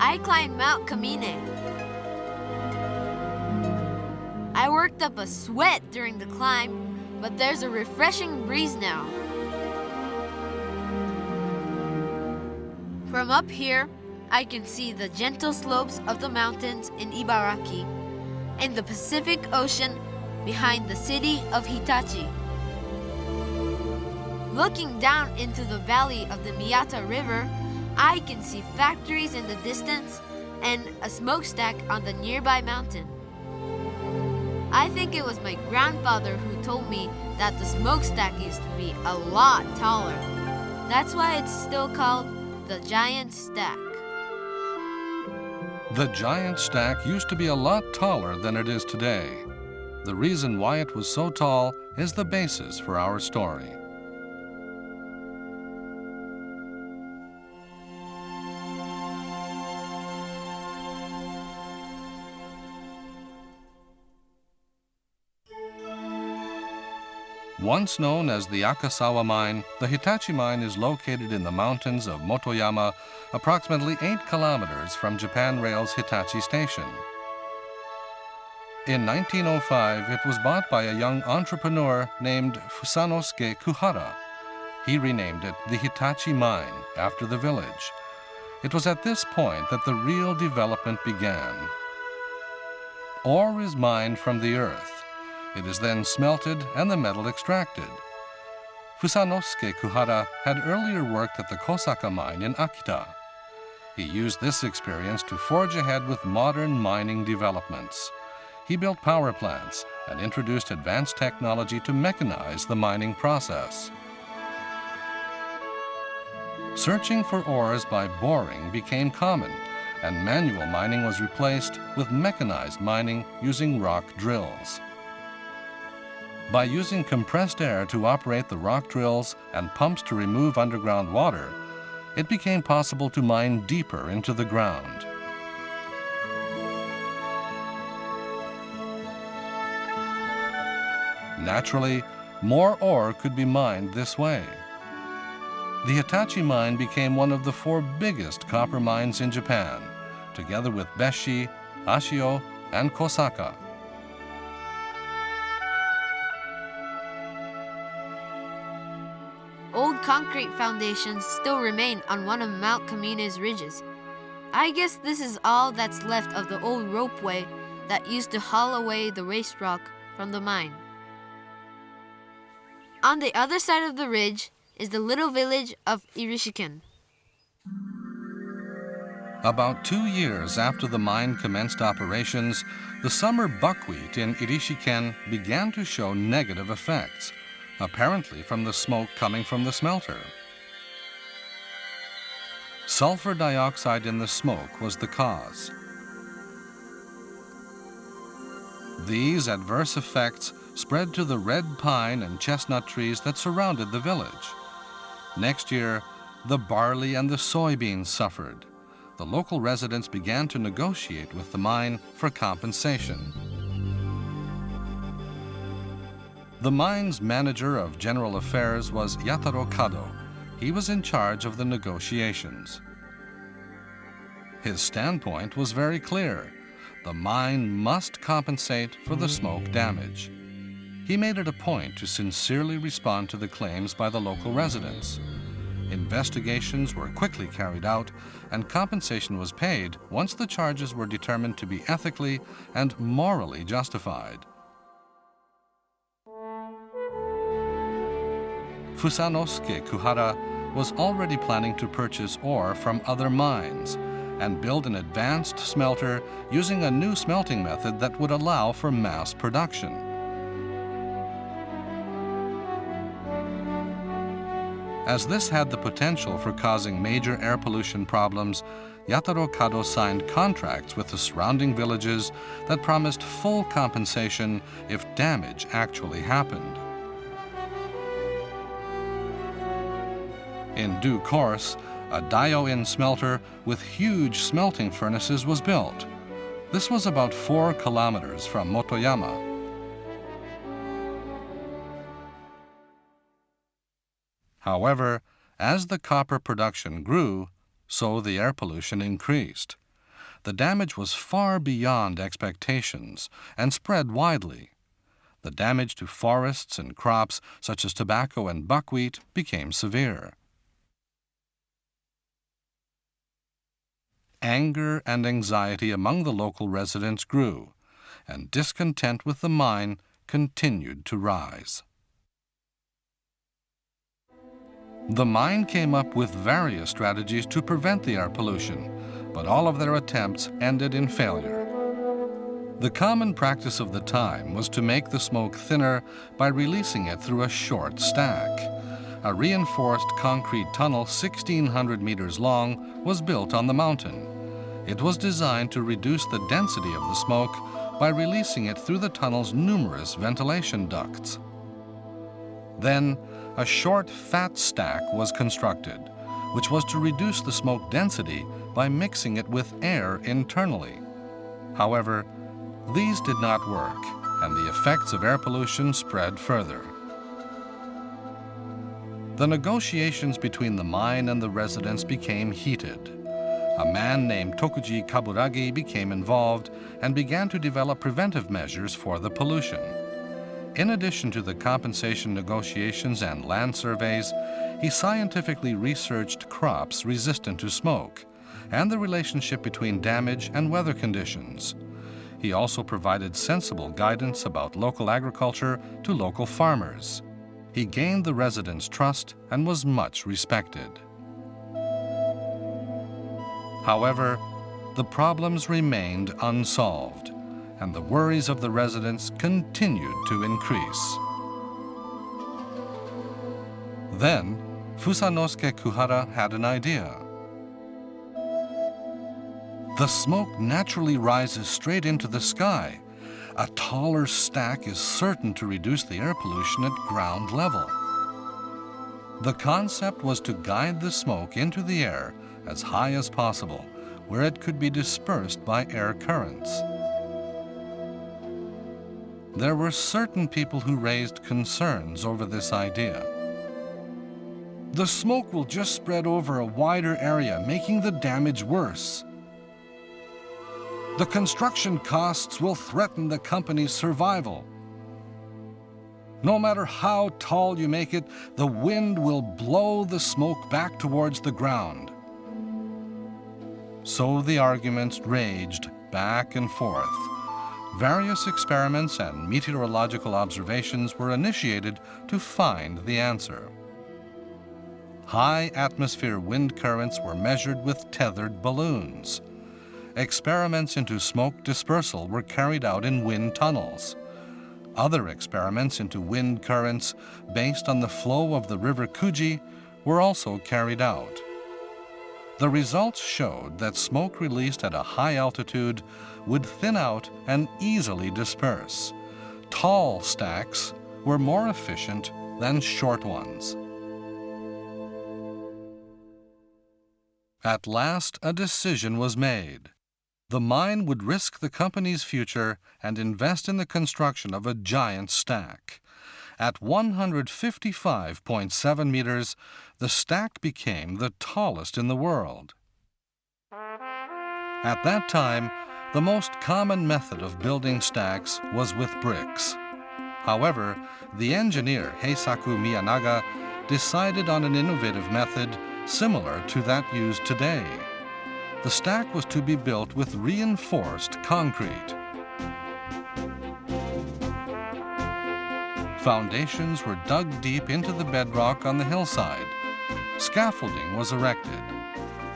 I climbed Mount Kamine. I worked up a sweat during the climb, but there's a refreshing breeze now. From up here, I can see the gentle slopes of the mountains in Ibaraki and the Pacific Ocean behind the city of Hitachi. Looking down into the valley of the Miyata River, I can see factories in the distance and a smokestack on the nearby mountain. I think it was my grandfather who told me that the smokestack used to be a lot taller. That's why it's still called the Giant Stack. The Giant Stack used to be a lot taller than it is today. The reason why it was so tall is the basis for our story. Once known as the Akasawa Mine, the Hitachi Mine is located in the mountains of Motoyama, approximately 8 kilometers from Japan Rail's Hitachi Station. In 1905, it was bought by a young entrepreneur named Fusanosuke Kuhara. He renamed it the Hitachi Mine after the village. It was at this point that the real development began. Ore is mined from the earth. It is then smelted and the metal extracted. Fusanosuke Kuhara had earlier worked at the Kosaka mine in Akita. He used this experience to forge ahead with modern mining developments. He built power plants and introduced advanced technology to mechanize the mining process. Searching for ores by boring became common, and manual mining was replaced with mechanized mining using rock drills. By using compressed air to operate the rock drills and pumps to remove underground water, it became possible to mine deeper into the ground. Naturally, more ore could be mined this way. The Hitachi mine became one of the 4 biggest copper mines in Japan, together with Beshi, Ashio, and Kosaka. Old concrete foundations still remain on one of Mount Kamine's ridges. I guess this is all that's left of the old ropeway that used to haul away the waste rock from the mine. On the other side of the ridge is the little village of Irishiken. About 2 years after the mine commenced operations, the summer buckwheat in Irishiken began to show negative effects, apparently from the smoke coming from the smelter. Sulfur dioxide in the smoke was the cause. These adverse effects spread to the red pine and chestnut trees that surrounded the village. Next year, the barley and the soybeans suffered. The local residents began to negotiate with the mine for compensation. The mine's manager of general affairs was Yataro Kado. He was in charge of the negotiations. His standpoint was very clear. The mine must compensate for the smoke damage. He made it a point to sincerely respond to the claims by the local residents. Investigations were quickly carried out, and compensation was paid once the charges were determined to be ethically and morally justified. Fusanosuke Kuhara was already planning to purchase ore from other mines and build an advanced smelter using a new smelting method that would allow for mass production. As this had the potential for causing major air pollution problems, Yataro Kado signed contracts with the surrounding villages that promised full compensation if damage actually happened. In due course, a Dio-in smelter with huge smelting furnaces was built. This was about 4 kilometers from Motoyama. However, as the copper production grew, so the air pollution increased. the damage was far beyond expectations and spread widely. The damage to forests and crops, such as tobacco and buckwheat, became severe. Anger and anxiety among the local residents grew, and discontent with the mine continued to rise. The mine came up with various strategies to prevent the air pollution, but all of their attempts ended in failure. The common practice of the time was to make the smoke thinner by releasing it through a short stack. A reinforced concrete tunnel 1,600 meters long was built on the mountain. It was designed to reduce the density of the smoke by releasing it through the tunnel's numerous ventilation ducts. Then, a short fat stack was constructed, which was to reduce the smoke density by mixing it with air internally. However, these did not work, and the effects of air pollution spread further. The negotiations between the mine and the residents became heated. A man named Tokuji Kaburagi became involved and began to develop preventive measures for the pollution. In addition to the compensation negotiations and land surveys, he scientifically researched crops resistant to smoke and the relationship between damage and weather conditions. He also provided sensible guidance about local agriculture to local farmers. He gained the residents' trust and was much respected. However, the problems remained unsolved, and the worries of the residents continued to increase. Then, Fusanosuke Kuhara had an idea. The smoke naturally rises straight into the sky. A taller stack is certain to reduce the air pollution at ground level. The concept was to guide the smoke into the air as high as possible, where it could be dispersed by air currents. There were certain people who raised concerns over this idea. The smoke will just spread over a wider area, making the damage worse. The construction costs will threaten the company's survival. No matter how tall you make it, the wind will blow the smoke back towards the ground. So the arguments raged back and forth. Various experiments and meteorological observations were initiated to find the answer. High atmosphere wind currents were measured with tethered balloons. Experiments into smoke dispersal were carried out in wind tunnels. Other experiments into wind currents based on the flow of the river Kuji were also carried out. The results showed that smoke released at a high altitude would thin out and easily disperse. Tall stacks were more efficient than short ones. At last, a decision was made. The mine would risk the company's future and invest in the construction of a giant stack. At 155.7 meters, the stack became the tallest in the world. At that time, the most common method of building stacks was with bricks. However, the engineer Heisaku Miyanaga decided on an innovative method similar to that used today. The stack was to be built with reinforced concrete. Foundations were dug deep into the bedrock on the hillside. Scaffolding was erected.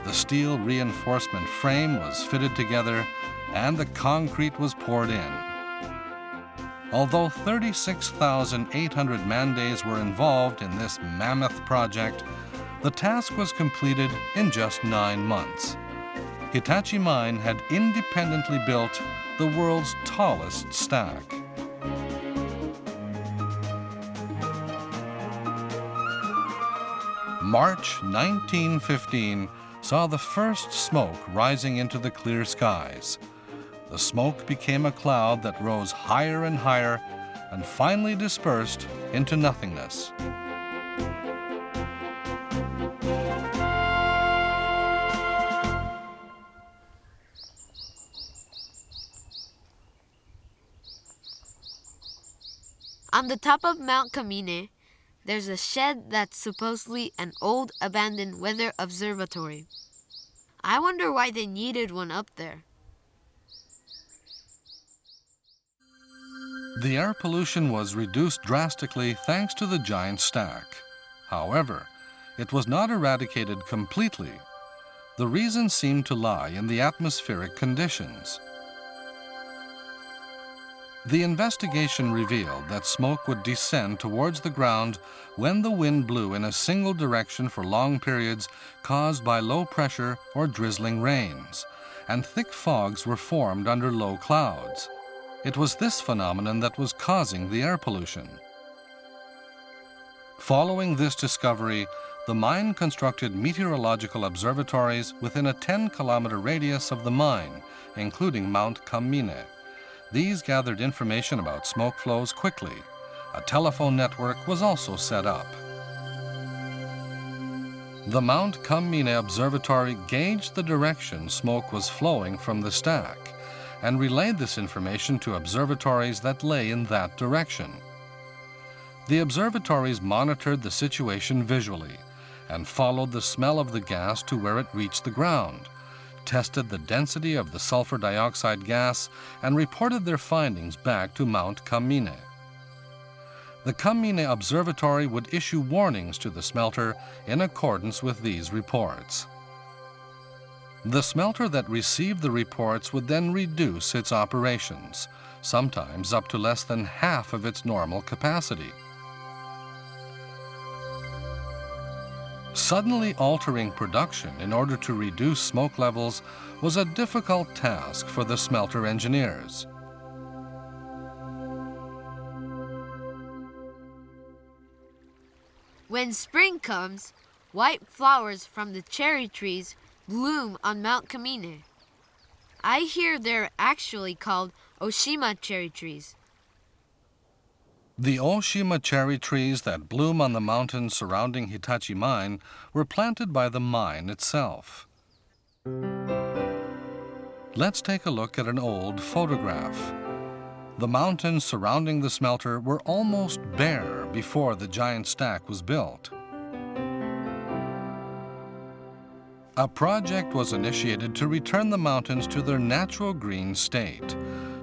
The steel reinforcement frame was fitted together, and the concrete was poured in. Although 36,800 man-days were involved in this mammoth project, the task was completed in just 9 months. Hitachi Mine had independently built the world's tallest stack. March 1915 saw the first smoke rising into the clear skies. The smoke became a cloud that rose higher and higher and finally dispersed into nothingness. On the top of Mount Kamine, there's a shed that's supposedly an old abandoned weather observatory. I wonder why they needed one up there. The air pollution was reduced drastically thanks to the giant stack. However, it was not eradicated completely. The reason seemed to lie in the atmospheric conditions. The investigation revealed that smoke would descend towards the ground when the wind blew in a single direction for long periods caused by low pressure or drizzling rains, and thick fogs were formed under low clouds. It was this phenomenon that was causing the air pollution. Following this discovery, the mine constructed meteorological observatories within a 10-kilometer radius of the mine, including Mount Kamine. These gathered information about smoke flows quickly. A telephone network was also set up. The Mount Kamine Observatory gauged the direction smoke was flowing from the stack and relayed this information to observatories that lay in that direction. The observatories monitored the situation visually and followed the smell of the gas to where it reached the ground, tested the density of the sulfur dioxide gas, and reported their findings back to Mount Kamine. The Kamine Observatory would issue warnings to the smelter in accordance with these reports. The smelter that received the reports would then reduce its operations, sometimes up to less than half of its normal capacity. Suddenly altering production in order to reduce smoke levels was a difficult task for the smelter engineers. When spring comes, white flowers from the cherry trees bloom on Mount Kamine. I hear they're actually called Oshima cherry trees. The Oshima cherry trees that bloom on the mountains surrounding Hitachi Mine were planted by the mine itself. Let's take a look at an old photograph. The mountains surrounding the smelter were almost bare before the giant stack was built. A project was initiated to return the mountains to their natural green state.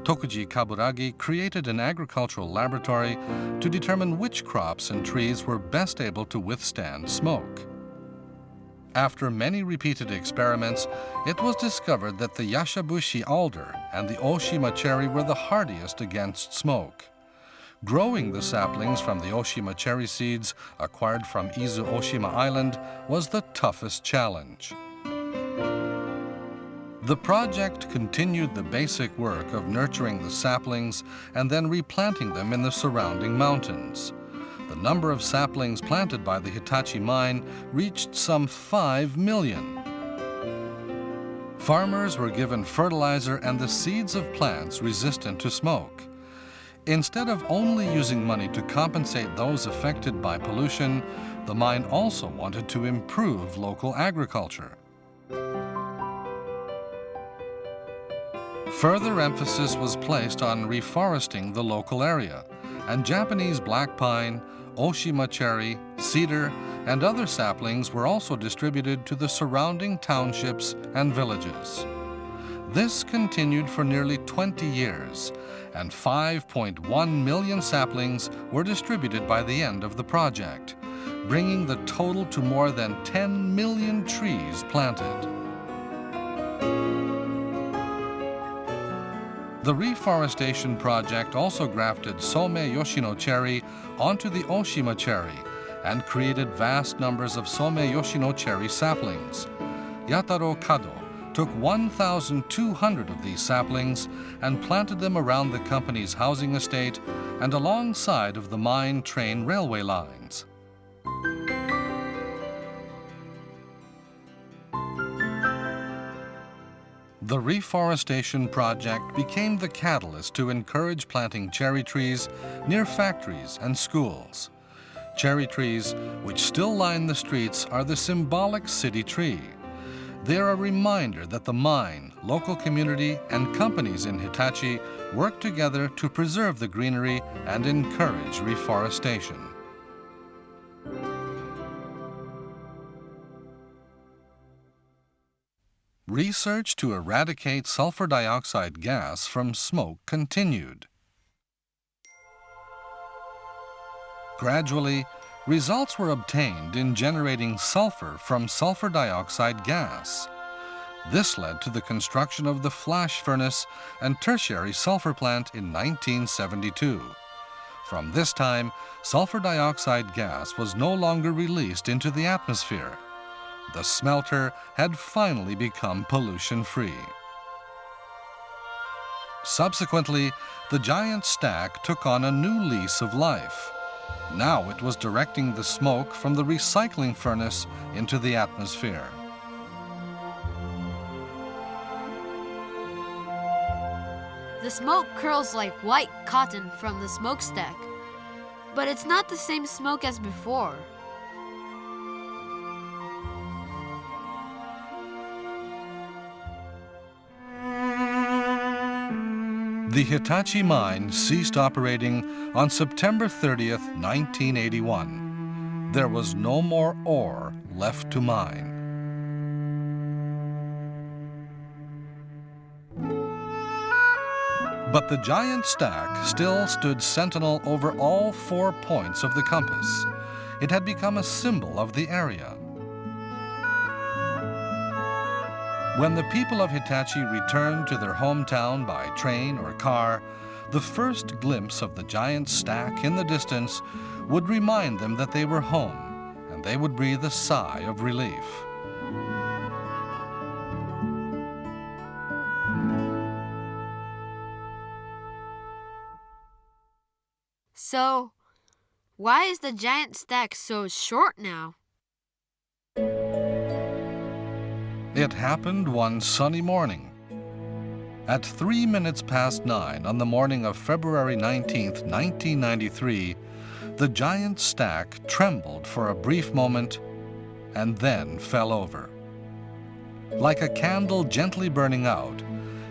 Tokuji Kaburagi created an agricultural laboratory to determine which crops and trees were best able to withstand smoke. After many repeated experiments, it was discovered that the Yashabushi alder and the Oshima cherry were the hardiest against smoke. Growing the saplings from the Oshima cherry seeds acquired from Izu Oshima Island was the toughest challenge. The project continued the basic work of nurturing the saplings and then replanting them in the surrounding mountains. The number of saplings planted by the Hitachi Mine reached some 5 million. Farmers were given fertilizer and the seeds of plants resistant to smoke. Instead of only using money to compensate those affected by pollution, the mine also wanted to improve local agriculture. Further emphasis was placed on reforesting the local area, and Japanese black pine, Oshima cherry, cedar, and other saplings were also distributed to the surrounding townships and villages. This continued for nearly 20 years, and 5.1 million saplings were distributed by the end of the project, bringing the total to more than 10 million trees planted. The reforestation project also grafted Some Yoshino cherry onto the Oshima cherry and created vast numbers of Some Yoshino cherry saplings. Yataro Kado took 1,200 of these saplings and planted them around the company's housing estate and alongside of the mine train railway lines. The reforestation project became the catalyst to encourage planting cherry trees near factories and schools. Cherry trees, which still line the streets, are the symbolic city tree. They're a reminder that the mine, local community, and companies in Hitachi work together to preserve the greenery and encourage reforestation. Research to eradicate sulfur dioxide gas from smoke continued. Gradually, results were obtained in generating sulfur from sulfur dioxide gas. This led to the construction of the flash furnace and tertiary sulfur plant in 1972. From this time, sulfur dioxide gas was no longer released into the atmosphere. The smelter had finally become pollution-free. Subsequently, the giant stack took on a new lease of life. Now it was directing the smoke from the recycling furnace into the atmosphere. The smoke curls like white cotton from the smokestack, but it's not the same smoke as before. The Hitachi Mine ceased operating on September 30th, 1981. There was no more ore left to mine. But the giant stack still stood sentinel over all 4 points of the compass. It had become a symbol of the area. When the people of Hitachi returned to their hometown by train or car, the first glimpse of the giant stack in the distance would remind them that they were home, and they would breathe a sigh of relief. So, why is the giant stack so short now? It happened one sunny morning. At 3 minutes past 9 on the morning of February 19th, 1993, the giant stack trembled for a brief moment and then fell over. Like a candle gently burning out,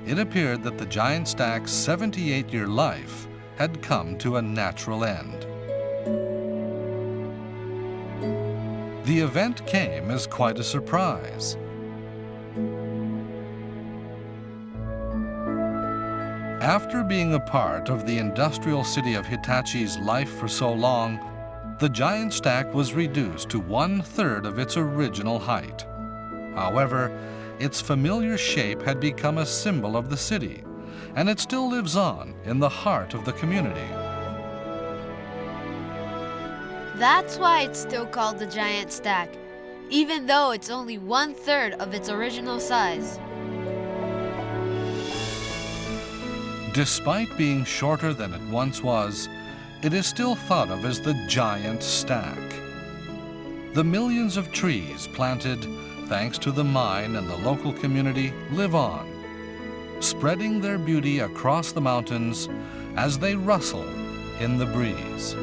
it appeared that the giant stack's 78-year life had come to a natural end. The event came as quite a surprise. After being a part of the industrial city of Hitachi's life for so long, the giant stack was reduced to 1/3 of its original height. However, its familiar shape had become a symbol of the city, and it still lives on in the heart of the community. That's why it's still called the giant stack, even though it's only 1/3 of its original size. Despite being shorter than it once was, it is still thought of as the giant stack. The millions of trees planted, thanks to the mine and the local community, live on, spreading their beauty across the mountains as they rustle in the breeze.